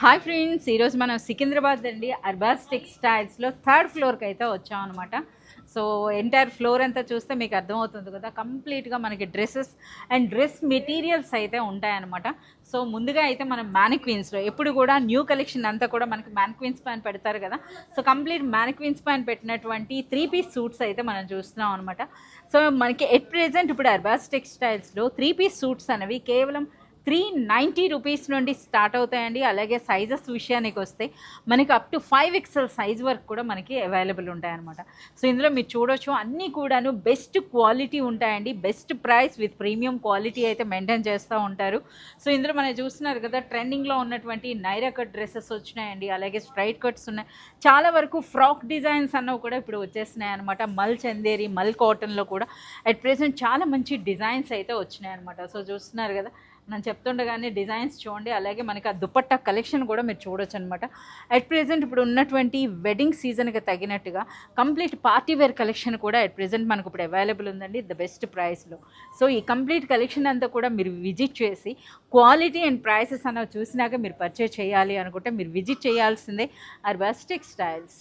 Hi friends, ఈరోజు మనం సికింద్రాబాద్ అండి అర్బాస్ టెక్స్టైల్స్లో థర్డ్ ఫ్లోర్కి అయితే వచ్చామన్నమాట. సో ఎంటైర్ ఫ్లోర్ అంతా చూస్తే మీకు అర్థమవుతుంది కదా, కంప్లీట్గా మనకి డ్రెస్సెస్ అండ్ డ్రెస్ మెటీరియల్స్ అయితే ఉంటాయన్నమాట. సో ముందుగా అయితే మనం మ్యానిక్వీన్స్లో ఎప్పుడు కూడా న్యూ కలెక్షన్ అంతా కూడా మనకి మ్యానిక్వీన్స్ పైన పెడతారు కదా. సో కంప్లీట్ మ్యానిక్వీన్స్ పైన పెట్టినటువంటి 3 పీస్ సూట్స్ అయితే మనం చూస్తున్నాం అనమాట. సో మనకి ఎట్ ప్రెజెంట్ ఇప్పుడు అర్బాస్ టెక్స్టైల్స్లో 3 పీస్ సూట్స్ అనేవి కేవలం 390 రూపీస్ నుండి స్టార్ట్ అవుతాయండి. అలాగే సైజెస్ విషయానికి వస్తే మనకి అప్ టు 5XL సైజ్ వరకు కూడా మనకి అవైలబుల్ ఉంటాయన్నమాట. సో ఇందులో మీరు చూడొచ్చు, అన్నీ కూడాను బెస్ట్ క్వాలిటీ ఉంటాయండి. Best price with premium quality అయితే మెయింటైన్ చేస్తూ ఉంటారు. సో ఇందులో మనం చూస్తున్నారు కదా, ట్రెండింగ్లో ఉన్నటువంటి నైరా కట్ డ్రెస్సెస్ వచ్చినాయండి. అలాగే స్ట్రైట్ కట్స్ ఉన్నాయి. చాలా వరకు ఫ్రాక్ డిజైన్స్ అన్నవి కూడా ఇప్పుడు వచ్చేసినాయి అనమాట. మల్ చందేరి, మల్ కాటన్లో కూడా అట్ ప్రెజెంట్ చాలా మంచి డిజైన్స్ అయితే వచ్చినాయి అనమాట. సో చూస్తున్నారు కదా, నేను చెప్తుండగానే డిజైన్స్ చూడండి. అలాగే మనకి ఆ దుపట్టా కలెక్షన్ కూడా మీరు చూడొచ్చు అనమాట. అట్ ప్రెజెంట్ ఇప్పుడు ఉన్నటువంటి వెడ్డింగ్ సీజన్కి తగినట్టుగా కంప్లీట్ పార్టీ వేర్ కలెక్షన్ కూడా అట్ ప్రెజెంట్ మనకు ఇప్పుడు అవైలబుల్ ఉందండి ద బెస్ట్ ప్రైస్లో. సో ఈ కంప్లీట్ కలెక్షన్ అంతా కూడా మీరు విజిట్ చేసి క్వాలిటీ అండ్ ప్రైసెస్ అన్నవి చూసినాక మీరు పర్చేజ్ చేయాలి అనుకుంటే మీరు విజిట్ చేయాల్సిందే అర్బాస్ టెక్స్టైల్స్.